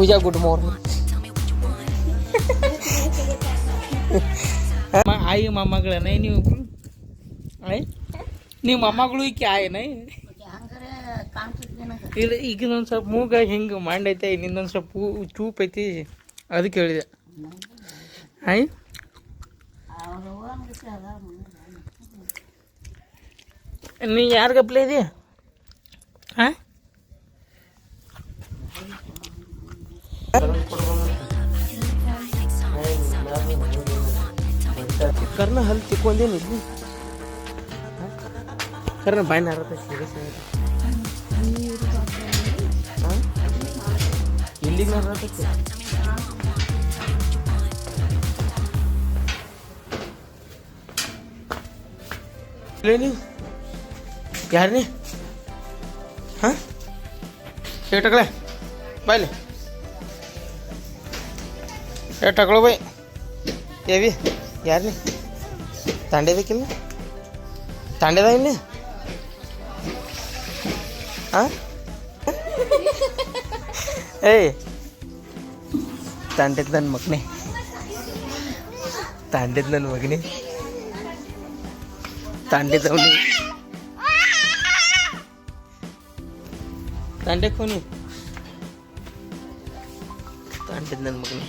ಪೂಜಾ good morning. ಆಯಿ ಮೊಮ್ಮಗಳೇನ ನೀವು? ಆಯ್ ನೀವು ಮೊಮ್ಮಗಳು ಈಕೆ ಆಯನ? ಇಲ್ಲ ಈಗ ಇನ್ನೊಂದು ಸ್ವಲ್ಪ ಮೂಗ ಹಿಂಗೆ ಮಾಡೈತೆ, ಇನ್ನೊಂದು ಸ್ವಲ್ಪ ಚೂಪ್ ಐತಿ, ಅದಕ್ಕೆ ಹೇಳಿದೆ. ಆಯ್ ನೀ ಯಾರಿಗಪ್ಲೆ ಇದೆಯಾ? ಹಾಂ ಕರ್ನ ಹಲ್ ತಿಕ್ಕೊಂದೇನು ಇಲ್ಲಿ ಕರ್ನ ಬಾಯಿ ನಾರತ್ತ ಸೀರಿಯಸ್ ಇಲ್ಲಿಗೆ ನಾರತ್ತೆ ನೀವು ಯಾರನೇ? ಹಾಂ ಏಟಕಳೆ ಬಾಯ್ಲಿ ಏಟಕಳು ಬೈ ಏವಿ ಯಾರನೇ ತಾಂಡೆದಕ್ಕಿಲ್ಲ ತಾಂಡೆದ ಇಲ್ಲಿ ಹಾಂ ಏಯ್ ತಾಂಡೆದ್ ನನ್ನ ಮಗನೇ ತಾಂಡೆದ್ ನನ್ನ ಮಗನೇ ತಾಂಡೆದವನಿ ತಾಂಡೆ ಕೋನಿ ತಾಂಡೆದ್ ನನ್ನ ಮಗನೇ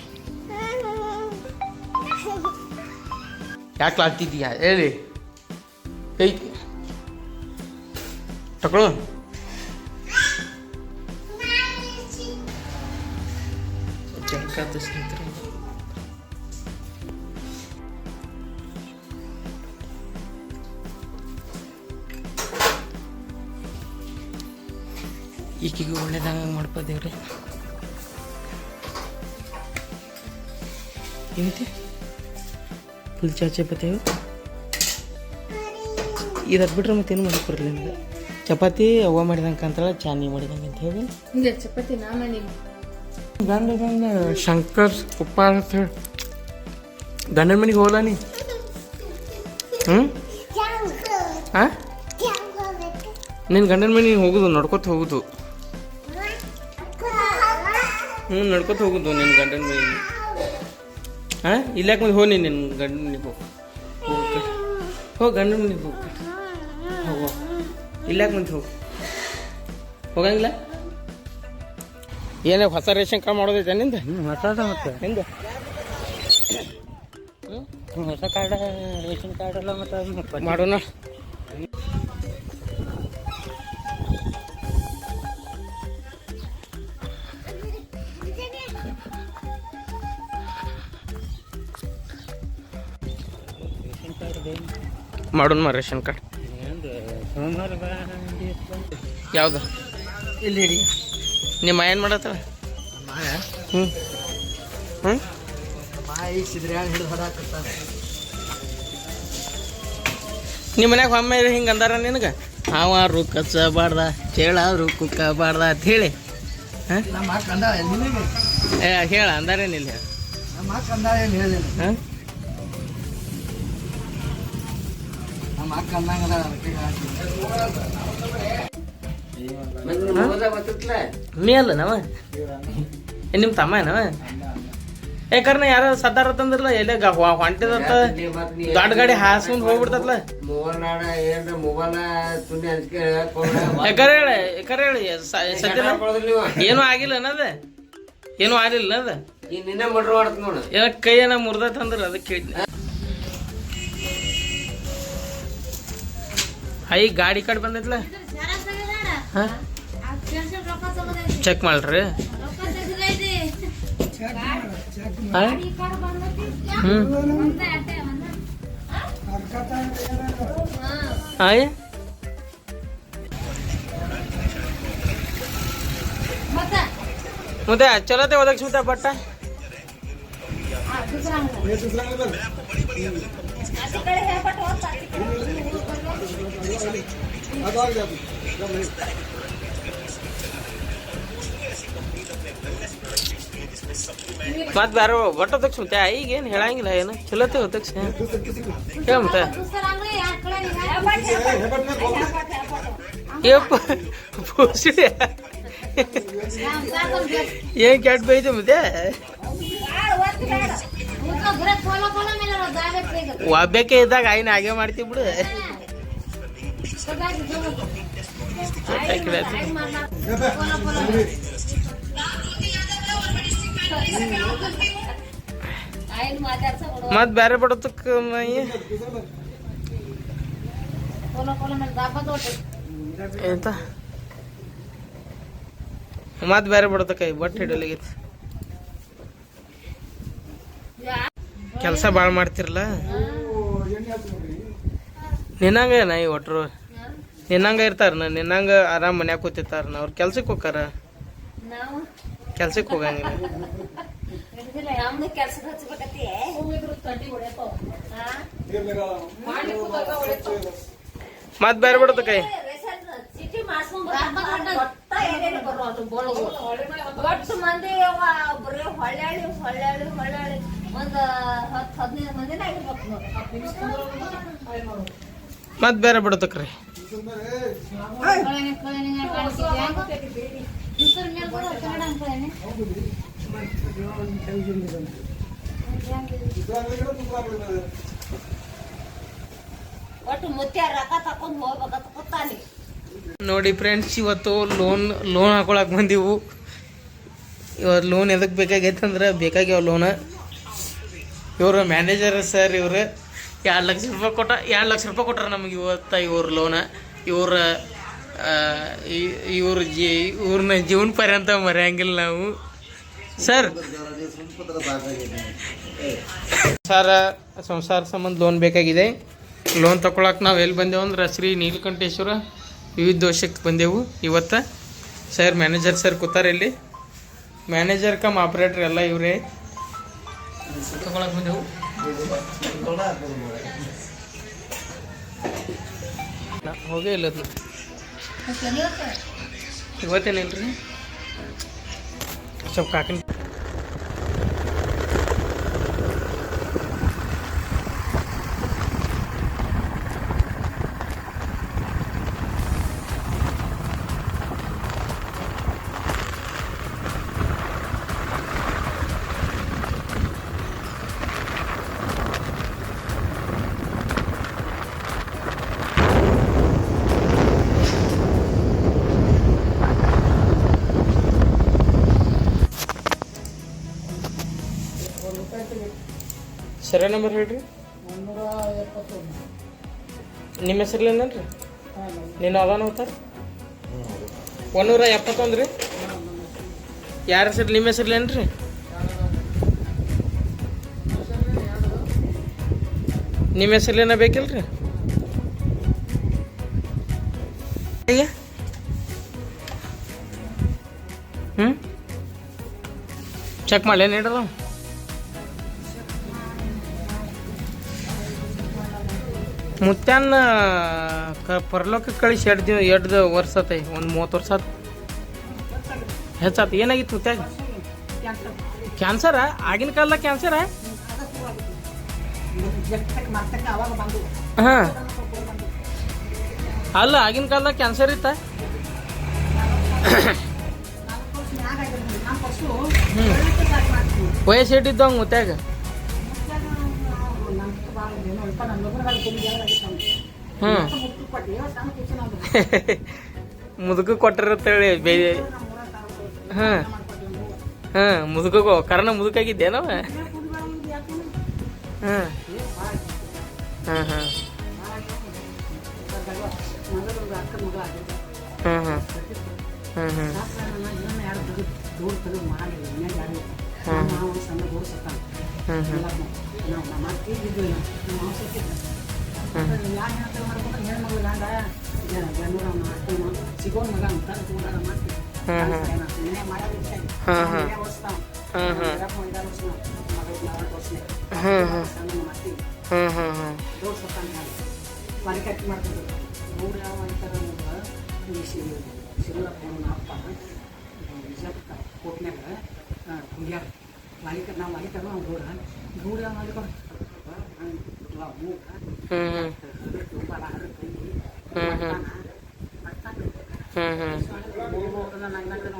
ಯಾಕೆ ಆಗ್ತಿದ್ದೀಯಾ ಹೇಳಿ ಏಯ್ ತಗೊಳ್ಳೋ ಜಂಕಾದ ಸ್ನೇಹಿತರೆ ಈಕಿಗೆ ಒಳ್ಳೇದಂಗ ಮಾಡ್ಬೋದೇವ್ರಿ ಏನೈತಿ ಫುಲ್ ಚಪಾತಿ ಇದಕ್ಕೆ ಬಿಟ್ರೆ ಮತ್ತೇನು ಮಾಡಕ್ಕೆ ಬರಲಿಲ್ಲ ನಿಮ್ಗೆ. ಚಪಾತಿ ಅವ್ವ ಮಾಡಿದಂಗೆ ಕಾಂತಾಳ, ಚಾನಿ ಮಾಡಿದಂಗೆ ಅಂತ ಹೇಳಿ ಚಪಾತಿ ನಾ ಮಾಡಿ ಗಂಡ ಶಂಕರ್ ಉಪ್ಪಾರ ಅಂತ ಹೇಳಿ ಗಂಡನ ಮನೆಗೆ ಹೋಗಲ್ಲ ನೀ? ಹ್ಞೂ ಹಾಂ ನಿನ್ನ ಗಂಡನ ಮನೆಗೆ ಹೋಗುದು ನಡ್ಕೊತ ಹೋಗುದು. ಹ್ಞೂ ನಡ್ಕೊತ ಹೋಗುದು ನಿನ್ನ ಗಂಡನ ಮನೆಗೆ. ಹಾಂ ಇಲ್ಲಾಕೆ ಮುಂದೆ ಹೋಗಿ ನಿನ್ನ ಗಂಡನ ಮನೆಗೆ ಹೋಗಿ ಗಂಡನ ಮನೆಗೆ ಹೋಗು ಇಲ್ಲಾಕೆ ಮುಂದೆ ಹೋಗಂಗಿಲ್ಲ. ಏನೇ ಹೊಸ ರೇಷನ್ ಕಾರ್ಡ್ ಮಾಡೋದೈತೆ ನಿಂದ? ಹೊಸದ ಮತ್ತೆ ನಿಂದ ಹೊಸ ಕಾರ್ಡ ರೇಷನ್ ಕಾರ್ಡ್ ಎಲ್ಲ ಮತ್ತೆ ಮಾಡೋಣ. ಮಾಡೋಣ ರೇಷನ್ ಕಾರ್ಡ್ ಯಾವ್ದು ಇಲ್ಲಿ ಹಿಡಿ. ನಿಮ್ಮ ಏನು ಮಾಡತ್ತಲ್ಲ? ಹ್ಞೂ ಹ್ಞೂ ನಿಮ್ಮ ಮನ್ಯಾಗ ಒಮ್ಮೆ ಹಿಂಗೆ ಅಂದಾರ ನಿನಗೆ ಅವ ರುಕ್ಕಸ ಬಾರ್ದ ಚೇಳ ರುಕ್ಕ ಬಾರ್ದ ಅಂತ ಹೇಳಿ ಹೇಳ ಅಂದಾರೇನಿಲ್ಲ ಹಾಂ ನೀ ಅಲ್ಲ ನಾವ ನಿಮ್ಮ ತಮ್ಮ ಏನವ? ಯಾಕಂದ್ರೆ ಯಾರ ಸದ್ದಾರ ತಂದ್ರಲ್ಲ ಎಲ್ಲೇ ಹೊಂಟಿದತ್ತ ದೊಡ್ಡ ಗಾಡಿ ಹಾಸ್ಕೊಂಡ್ ಹೋಗ್ಬಿಡ್ತತ್ಲ. ಕರೆ ಹೇಳಿ ಸದ್ಯ ಏನೂ ಆಗಿಲ್ಲ ಅನ್ನದ ಏನೂ ಆಗಿಲ್ಲ ಅದ ಏನ ಕೈ ಏನ ಮುರ್ದತ್ತಂದ್ರ ಅದಕ್ಕೆ ಕೇಳಿದ್ನಿ. ಐ ಗಾಡಿ ಕಾರ್ಡ್ ಬಂದೈತ್ಲ ಹಾಂ ಚೆಕ್ ಮಾಡ್ರಿ. ಹ್ಞೂ ಆಯ್ ಮತ್ತೆ ಚಲೋತೆ ಒದಗಿಸ್ಬಿಟ್ಟ ಬಟ್ಟ ಮತ್ತೆ ಬೇರೆ ಒಟ್ಟು ಒದಗಿಸ್ ಮತ್ತೆ ಈಗೇನು ಹೇಳಂಗಿಲ್ಲ ಏನು ಚಲೋತೆ ಒದಗಿಸ್ ಹೇಳ ಮತ್ತೆ ಯಪ್ಪ ಏನ್ ಕೆಟ್ಟ ಬೈದು ಮತ್ತೆ ಒಬ್ಬಕ್ಕೆ ಇದ್ದಾಗ ಆಯ್ನ ಹಾಗೆ ಮಾಡ್ತೀವಿ ಬಿಡು. ಮತ್ ಬೇರೆ ಬಡತಕ್ಕ ಎಂತ ಮತ್ ಬೇರೆ ಬಡತಕ್ಕ ಬಟ್ ಹಿಡಲಾಗೈತಿ. ಕೆಲಸ ಭಾಳ ಮಾಡ್ತಿರಲ್ಲ ನಿನ್ನಂಗ ನಾಯಿ ಒಟ್ರು ನಿನ್ನಂಗ ಇರ್ತಾರ ನಿನ್ನಂಗ ಆರಾಮ್ ಮನ್ಯಾಗ ಕೂತಿರ್ತಾರ. ಅವ್ರ ಕೆಲ್ಸಕ್ಕೆ ಹೋಗಾರ ಕೆಲ್ಸಕ್ಕೆ ಹೋಗಂಗಿಲ್ಲ. ಮತ್ ಬೇರೆ ಬಿಡತ್ತ ಕೈ ಮತ್ ಬೇರೆ ಬಿಡತಕ್ರಿ. ನೋಡಿ ಫ್ರೆಂಡ್ಸ್, ಇವತ್ತು ಲೋನ್ ಹಾಕೊಳಕ್ ಬಂದಿವು. ಇವತ್ತು ಲೋನ್ ಎದಕ್ಕೆ ಬೇಕಾಗೈತೆ ಅಂದ್ರೆ ಬೇಕಾಗ್ಯಾವ ಲೋನ್. ಇವರು ಮ್ಯಾನೇಜರ್ ಸರ್, ಇವರು 2 ಲಕ್ಷ ರೂಪಾಯಿ ಕೊಟ್ಟಾರ ನಮಗೆ ಇವತ್ತು. ಇವ್ರ ಲೋನ ಇವ್ರನ್ನ ಜೀವನ ಪರ್ಯಂತ ಮರೆಯಂಗಿಲ್ಲ ನಾವು. ಸರ್ ಸಂಸಾರ ಸಂಬಂಧ ಲೋನ್ ಬೇಕಾಗಿದೆ. ಲೋನ್ ತಗೊಳಕ್ಕೆ ನಾವು ಎಲ್ಲಿ ಬಂದೆವು ಅಂದ್ರೆ ಶ್ರೀ ನೀಲಕಂಠೇಶ್ವರ ವಿವಿಧ ವರ್ಷಕ್ಕೆ ಬಂದೆವು ಇವತ್ತು. ಸರ್ ಮ್ಯಾನೇಜರ್ ಸರ್ ಕೂತಾರೆ ಇಲ್ಲಿ. ಮ್ಯಾನೇಜರ್ ಕಮ್ ಆಪ್ರೇಟರ್ ಎಲ್ಲ ಇವರೇ. ತಗೊಳಕ್ಕೆ ಬಂದೆವು. ಹೋಗೇ ಇಲ್ಲ ಇವತ್ತೇನಿಲ್ರಿ ಸ್ವಲ್ಪ ಕಾಕಿನ ಸರಿ ನಂಬರ್ ಹೇಳ್ರಿ. ನಿಮ್ಮ ಹೆಸರ್ಲೇನಲ್ರಿ? ನೀನು ಅದಾನ ಹೋಗ್ತಾರ 171 ರೀ. ಯಾರ ಹೆಸರು? ನಿಮ್ಮ ಹೆಸರ್ಲೇನ್ರಿ? ನಿಮ್ಮ ಹೆಸರ್ಲೇನ ಬೇಕಿಲ್ರಿ? ಚೆಕ್ ಮಾಡಲೇನು ಹೇಳಲ್ಲ? ಮುತ್ಯಾನ ಪರಲೋಕ ಕಳಿಸಿ 2 ವರ್ಷ ಆತೈ. 30 ವರ್ಷ ಆತ ಹೆಚ್ಚಾತ. ಏನಾಗಿತ್ತು ಮುತ್ಯಾಗ? ಕ್ಯಾನ್ಸರ? ಆಗಿನ ಕಾಲದಾಗ ಕ್ಯಾನ್ಸರ? ಹಾಂ ಅಲ್ಲ, ಆಗಿನ ಕಾಲದಾಗ ಕ್ಯಾನ್ಸರ್ ಇತ್ತ? ವಯಸ್ಸು ಇಟ್ಟಿದ್ದಂಗೆ ಮುತ್ಯಾಗ? ಮುದುಕ ಕೊಟ್ಟಿರತ್ತೇಳಿ ಮುದುಕ ಕಾರಣ ಮುದುಕಾಗಿದ್ದೇನವ?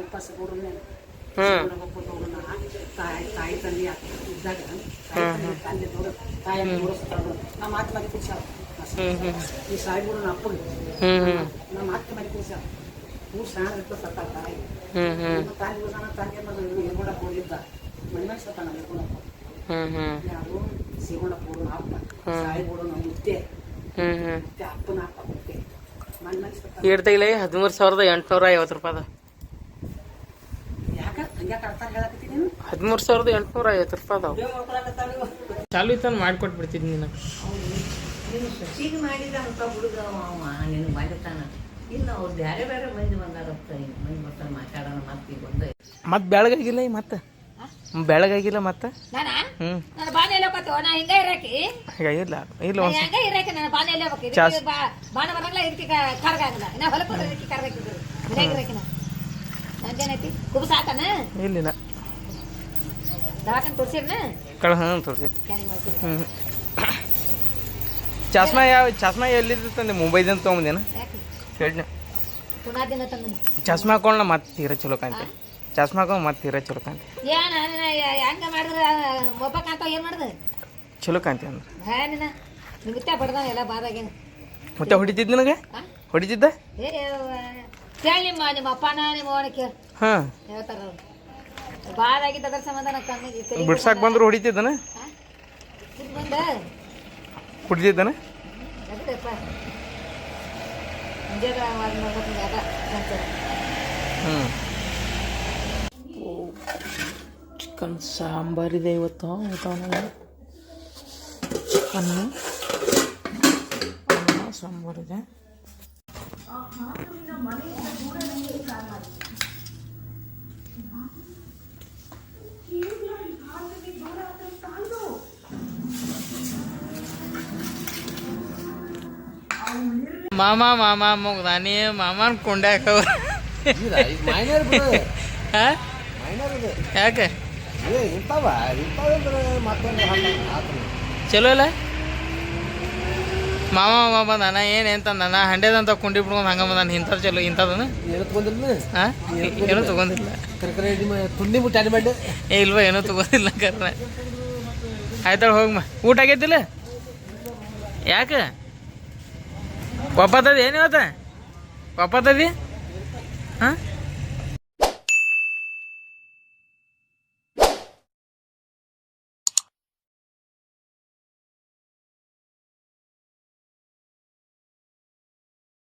ಉಪವಾಸ ಕೊಡೋಣ ಹ್ಮ್ ತಾಯಿ ತಂದೆ ಇದ್ದಾಗ ತಂದೆ ತಾಯಿ ನಮ್ಮ ಮಾತು ಮರಿ ಕುಡಿಸ ಈ ಸಾಯಿಗಳು ಅಪ್ಪಗೆ ನಮ್ಮ ಮಾತು ಮರಿ ಕುಡಿಸ ಹೂ ಸಣ್ಣ ಇಟ್ಟು ಸತ್ತ ತಾಯಿ ತಾಯಿ ಸಣ್ಣ ತಂದೆ ಎರ್ಗೊಡಕ್ಕೆ ಹೋಗಿದ್ದ ಮಣ್ಣ ಸತ್ತಾನ ಎರ್ಗೊಡಪ್ಪ ಯಾರು ಸಿಗೋಣಕ್ಕೆ ಹೋಗೋಣ ಅಪ್ಪ ಸಾಯಿಗಳು ನಮ್ಮ ಮುತ್ತೆ ಅಪ್ಪನ ಅಪ್ಪ ಮುತ್ತೆ ಮಣ್ಣ ಸತ್ತ ಏಡ್ತೈಲೆ 13,850 ರೂಪಾಯಿ ಅದ. 13,850 ರೂಪಾಯಿ ಅದಾವ. ಚಾಲು ಇತ್ತ ಮಾಡ್ಕೊಟ್ಬಿಡ್ತಿದ್ ನೀನು. ಈಗ ಮಾಡಿದ ಅಂತ ಹುಡುಗ ನೀನು ಮಾಡಿರ್ತಾನ ಇಲ್ಲ ಅವ್ರು ಬೇರೆ ಬೇರೆ ಮಂದಿ ಬಂದಾರತ್ತ ಮಂದಿ ಬರ್ತಾರೆ ಮಾತಾಡೋಣ ಮತ್ತೆ ಬಂದ ಮತ್ತೆ ಬೆಳಗಾಗಿಲ್ಲ ಮತ್ತೆ ಬೆಳಗಾಗಿಲ್ಲ ಮತ್ತೆ ನನ್ನ ಬಾನೆ ಎಲ್ಲೋಕತ್ತು ನಾ ಹಿಂಗ ಇರಾಕಿ ಇಲ್ಲ ಇಲ್ಲ ಹಿಂಗ ಇರಾಕಿ ನನ್ನ ಬಾನೆ ಎಲ್ಲೋಕಿ ಬಾಣ ಬರಲ್ಲ ಇದಕ್ಕೆ ಕರ್ಗ ಆಗಲ್ಲ ನಾ ಹೊಲಕ್ಕೆ ಇದಕ್ಕೆ ಕರ್ಗಾಕಿದ್ರು ಹಿಂಗ ಇರಾಕಿ ನಾ ನಂದೇನೈತಿ ಕುಬಸ ಆತನ ಇಲ್ಲಿಲ್ಲ ದವಾಖಾನೆ ತೋರ್ಸಿರ್ನ ತೋರ್ಸಿ. ಚಸ್ಮಾ ಎಲ್ಲಿದ್ದು ತಂದೆ ಮುಂಬೈದಿಂದ ತೊಗೊಂಬಂದೇನ ಹೇಳಿ ಪುನಾದಿನ ತಂದ ಚಸ್ಮಾ ಹಾಕೊಂಡ ಮತ್ತೆ ತೀರ ಚಲೋ ಕಾಂತಿ ಚಸ್ಮಾ ಹಾಕೊಂಡ್ ಮತ್ತೆ ತೀರ ಚಲೋ ಕಾಂತಿ ಏನ ಹೆಂಗ ಮಾಡಿದ್ರ ಒಬ್ಬ ಕಾಂತ ಏನ್ ಮಾಡ್ದ ಚಲೋ ಕಾಂತಿ ಅಂದ್ರೆ ನಿನ್ನ ನಿಮಿತ್ತ ಬಡ್ದಾನ ಎಲ್ಲ ಬಾದಾಗೇನು ಮತ್ತೆ ಹೊಡಿತಿದ್ ನನಗೆ ಹೊಡಿತಿದ್ದ ಕೇಳಿ ನಿಮ್ಮ ಅಪ್ಪನ ನಿಮ್ಮ ಅವನ ಕೇಳಿ ಹೇಳ್ತಾರ ಬಾದಾಗಿದ್ದ ಅದ್ರ ಸಂಬಂಧ ನಾ ಕಣ್ಣಿಗೆ ಬಿಡ್ಸಾಕ್ ಬಂದ್ರು ಹೊಡಿತಿದ್ದನ ಬಂದ ಹೊಡಿತಿದ್ದನ ಅದಪ್ಪ ಮುಂಜಾನೆ ಮಾಡ್ಬೇಕು ಅದ ಚಿಕನ್ ಸಾಂಬಾರಿದೆ ಇವತ್ತು ಚಿಕನ್ನು ಸಾಂಬಾರಿದೆ. ಮಾಮ ಮಾಮ ಮುಗ್ದಾನಿ ಮಾಮನ್ ಕೊಂಡ್ಯಾಕ ಯಾಕೆ ಚಲೋ ಇಲ್ಲ ಮಾಮ ಮಾಮ ಬಂದಾನ ಏನೇಂತಂದಾನ ಹಂಡೆದಂತ ಕುಂಡಿ ಬಿಡ್ಕೊಂಡು ಹಂಗ ಬಂದಾನ ಇಂಥದ್ದು ಚಲೋ ಇಂಥದನ ಏನೂ ತಗೊಂಡಿಲ್ಲ ಏ ಇಲ್ವಾ ಏನೂ ತಗೊಂಡಿಲ್ಲ ಕರ್ನ ಆಯ್ತಾಳ ಹೋಗಮ್ಮ ಊಟ ಆಗೈತಿಲ್ಲ ಯಾಕೆ ಒಪ್ಪತ್ತದ ಏನು ಇವತ್ತ ಒಪ್ಪತ್ತದಿ ಹಾಂ